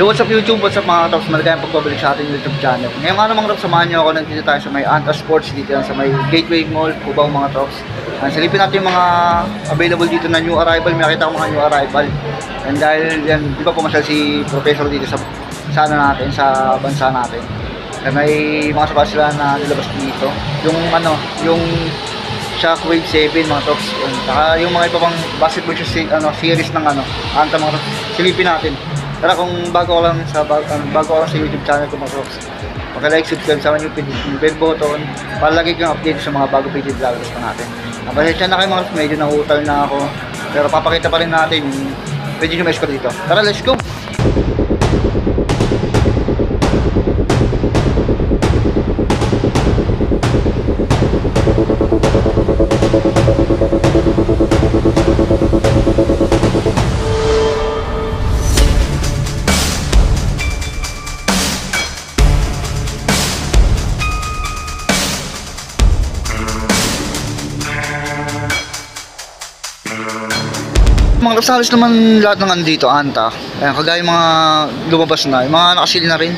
Yo, what's up YouTube? What's up mga Tops? Maligayang pagpabalik sa ating YouTube channel. Ngayon nga mga Tops, samahan nyo ako nandito tayo sa may Anta Sports dito sa may Gateway Mall, Cubao mga Tops. Silipin natin yung mga available dito na new arrival. May nakita ko mga new arrival. And dahil yan, di ba pumasyal si Professor dito sa natin, sa bansa natin. And may mga sapatos sila na nilabas dito. Yung yung Shockwave 7 mga Tops. Saka yung mga iba pang basketball series ng Anta mga Tops. Silipin natin. Tara, kung bago ko lang sa YouTube channel ko mga Tops, like, subscribe sa akin yung bell button para lagi kang update sa mga bago page vlogs pa natin. Pasensya na kayo mga Tops, medyo nauutal na ako, pero papakita pa rin natin yung pwede nyo ma-score dito. Tara, let's go! Mga Tops, naman lahat ng andito, Anta. Ayan, kagaya mga lumabas na, yung mga nakasil na rin.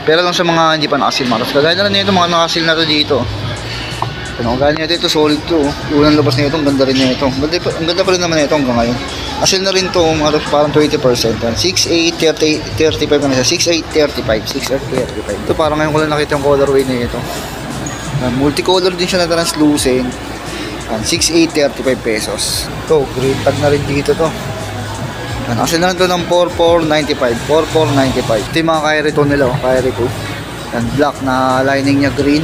Pero lang sa mga hindi pa nakasil mga Tops. Kagaya na rin ito, mga nakasil na to dito. Ano, kagaya nito, ito solid to. Unang labas na ito, ang ganda rin na ito. Ang ganda pa rin naman ito hanggang ngayon. Asil na rin to mga Tops, parang 20%. 6'8", 35 na siya. 6'8", 35. 6'8", 35. Ito parang ngayon ko lang nakita yung colorway na ito. Multicolor din siya na translucent. 6'8", 35 pesos. Ito, green tag na rin dito to. Kasi na ito ng 4'4", 95. 4'4", 95. Ito yung mga Kyrie 2 nila, Kyrie 2. Black na lining niya green.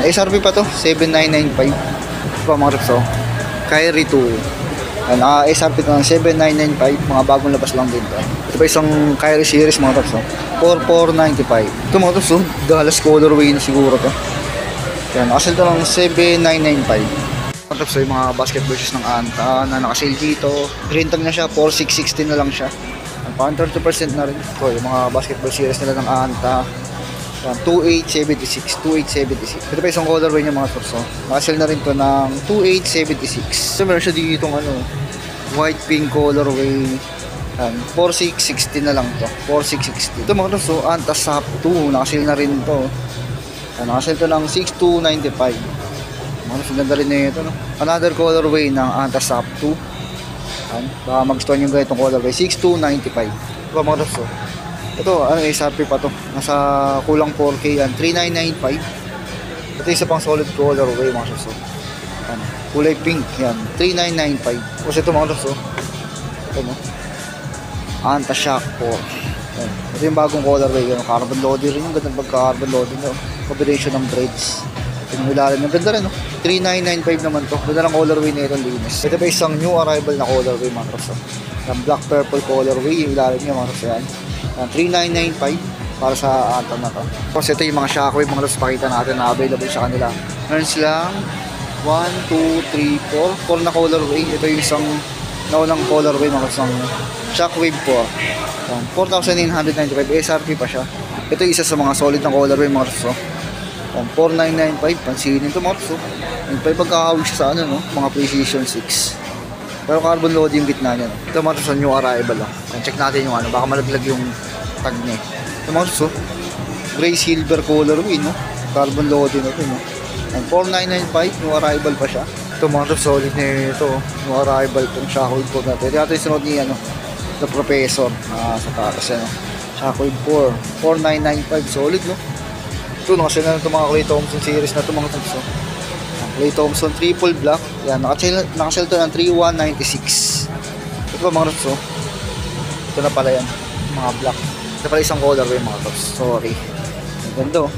SRP pa to, 7,995. Ito pa mga Tops, Kyrie 2. SRP to ng 7,995. Mga bagong labas lang din to. Ito pa isang Kyrie series mga Tops, 4'4", 95. Ito mga Tops, Dallas colorway na siguro to. Kasi ito ng 7,995. So yung mga basketball shoes ng Anta na nakasale dito, green tag na siya, 4,660 na lang siya. Parang 30% na rin. So yung mga basketball series nila ng Anta, 2,876. 2,876. Ito pa isang colorway niya mga Tops. Nakasale na rin to ng 2,876. So meron siya dito white pink colorway, 4,660 na lang to. 4,660. Ito mga Tops, Anta Sap 2, nakasale na rin to. Nakasale to ng 6,295. Ang ganda rin na ito, no? Another colorway ng Anta Sap 2. Baka mag-stone yung ganitong colorway, 6,295. Ito mga Tops, ito, SRP pa to. Nasa kulang 4K yan, 3,995. Ito isa pang solid colorway mga Tops. Kulay pink yan, 3,995. Tapos ito mga Tops, ito no, Anta Shock 4. Ito yung bagong colorway, carbon loading rin yung ganda pagka-carbon loading, no? Combination ng braids. Yung ilalim, ang ganda rin, no? 3,995 naman to. Ganda ng colorway na itong linis. Ito pa isang new arrival na colorway mga Tops. Yung black purple colorway, yung ilalim niya mga Tops yan. 3,995 para sa Anta na to. Tapos ito yung mga Shockwave mga Tops, pakita natin na available sa kanila. Meron silang 1, 2, 3, 4 na colorway. Ito yung isang naunang colorway mga Tops ng Shockwave 4. 4,995 SRP pa siya. Ito yung isa sa mga solid na colorway mga Tops. 4,995, pansinin ito mga Tops. May pagkakawig siya sa no? Mga Precision 6. Pero carbon load yung gitna niya, no? Ito mga Tops, new arrival, no? Check natin yung baka malaglag yung tag niya. Ito mga Tops, gray silver colorway, no? Carbon load din ito, no? 4,995, new arrival pa siya. Ito mga Tops, solid na ito, new arrival itong Shockwave 4 natin. Ito yung sunod ni the Professor sa taas, Shockwave 4, 4,995, solid, no? Ito, nakasale na ito mga Klay Thompson series na ito mga Tops. Klay Thompson triple black. Yan, nakasale ito ng 3,196. Ito pa mga Tops. Ito na pala yan, mga black. Ito pala isang colorway mga Tops. Sorry. Ganda,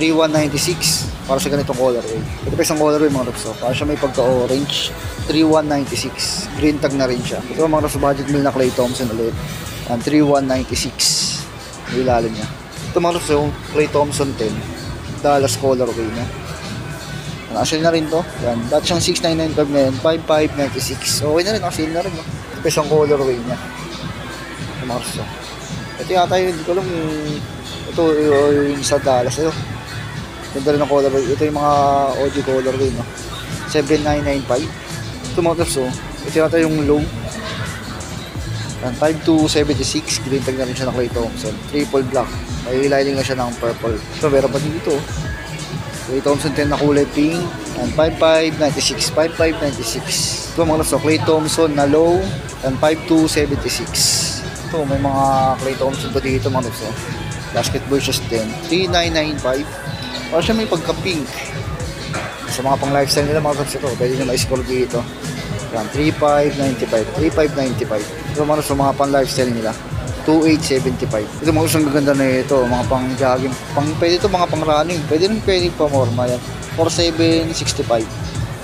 3,196 para sa ganitong colorway. Ito pa isang colorway mga Tops. Para siya may pagka-orange. 3,196. Green tag na rin siya. Ito mga Tops, budget meal na Klay Thompson ulit. 3,196. Yung ilalim niya. Ito mga Tops, yung Klay Thompson 10 Dallas colorway na. Nakasale na rin to. Yan. Dati siyang 6,995 ngayon. 5,596. Okay na rin. Nakasale na rin. No? Ito isang colorway niya. Ito mga Tops. Ito yata yun. Hindi ko alam. Ito yung sa Dallas. Ito. Ganda rin ang colorway. Ito yung mga OG colorway. No? 7,995. Ito mga Tops. Ito yata yung low. Yan, 5276, green tag na rin siya ng Clay Thompson. Triple black. May lining na siya ng purple. So, meron pa dito. Clay Thompson 10 na kulay pink. Yan, 5596. 5596. Ito mga so, Clay Thompson na low. Yan, 5276. Ito, may mga Clay Thompson pa dito mga so. Basketball shoes din. 3995. Para siya may pagka-pink. Sa mga pang lifestyle nila mga so, ito, pwede nyo ma-score dito. Yan, 3595. 3595. Ito mga sa mga pang lifestyle nila 2875. Ito mga usang gaganda na ito, mga pang jogging, pwede ito mga pang running, pwede pa morma yan. 4765.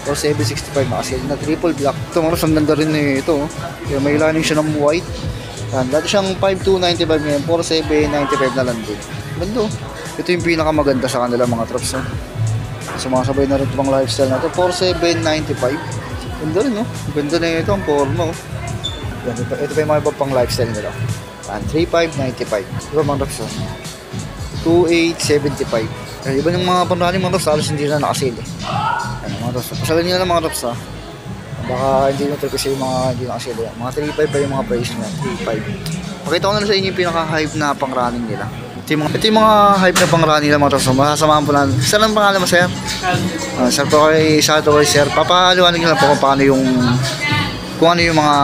4765 nakasil na triple black. Ito mga usang ganda rin na ito. May lining siya ng white. Yan, dati siyang 5295 ngayon, 4795 na lang din. Ganda. Ito yung pinakamaganda sa kanila mga traps. Sumasabay na rin ito pang lifestyle na ito, 4795. Ganda rin, no? Ganda na ito ang forma, oh. Ito pa yung mga iba pang lifestyle nila. 3595. Diba mga Rops? 2875. Iba yung mga panrani mga Rops, halos hindi na nakasale. Ano mga Rops? Pasalan nyo na mga Rops ha. Baka hindi na ito kasi yung mga hindi nakasale. Mga 35 pa yung mga price nila. 35. Pakita ko na sa inyo yung pinaka-hype na pang-running nila. Ito yung mga hype na pang-running nila mga Rops. Masasamahan po natin. Saan ang pangalan mo, sir? Sir po kay Sato kay sir. Papahaliwanan nyo lang po kung paano yung kung ano yung mga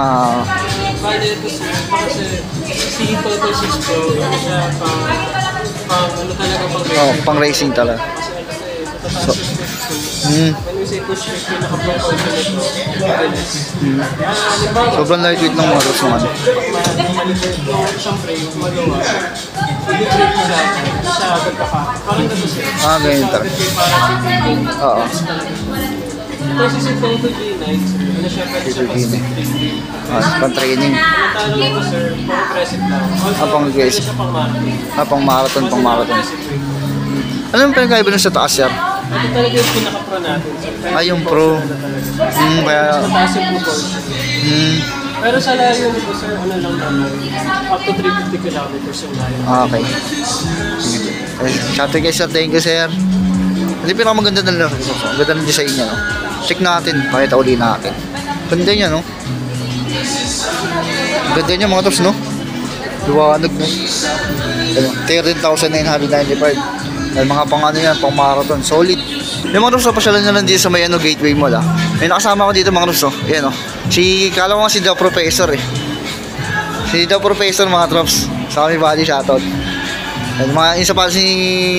bali ito sir, kasi si Toto 6 Pro, ano siya ano talaga pang racing talaga. So, when we say push fit, pinaka-pro ito, sobrang lightweight ng mga Rops naman. Siyempre, yung magawa, i-trip mo sa agad ka pa. Parang ito sir. Ganyan talaga. Oo. Ito si Toto G9, ano siya, pwede siya pa-training. Pang-training. Talo lang po sir, pang-aggressive lang. Pang-aggressive. Pang-marathon. Pang-marathon. Ano yung pinagkaiba nun sa taas, sir? Ito talaga yung pinaka-pro natin, sir. Yung pro. Kaya... Mas mataas yung propulsion. Pero sa layo nito, sir, ano lang naman, up to 350 kilometers yung layo. Okay. Shout out kay sir, thank you, sir. Hindi pinakamaganda na lang. Ang ganda ng design niya, no? Check natin, pakita uli natin. Ganda niya, no? Ganda niya mga Tops, no? Liwanag, no? 13,995. Ay, mga pang ano yan, pang marathon. Solid. Yung mga Tops, pasyalan nyo lang dito sa may Gateway Mall, ah. May nakasama ko dito mga Tops, oh. Ayan, oh. Kala ko nga si The Professor, eh. Si The Professor, mga Tops. Sa kami body, shoutout. Ay, isa pa si...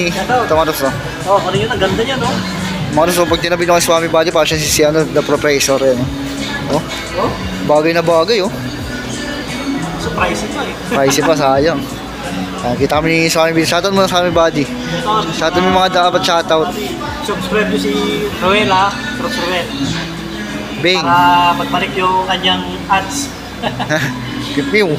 Ito, mga Tops, oh. Oo, ano yun, ang ganda niya, no? Mga so, pag tinabi ng Swami Body, parang siya si The Professor, eh. Oh? Bagay na bagay, oh. So, pricey pa, eh. Pricey pa, sayang. Kita kami ni Swami Body. Shoutout muna Swami Body. Shoutout mo mga dapat shoutout. Subscribe nyo si Roel, ha? Roel. Bing. Para magbalik yung kanyang ads. Pipiw.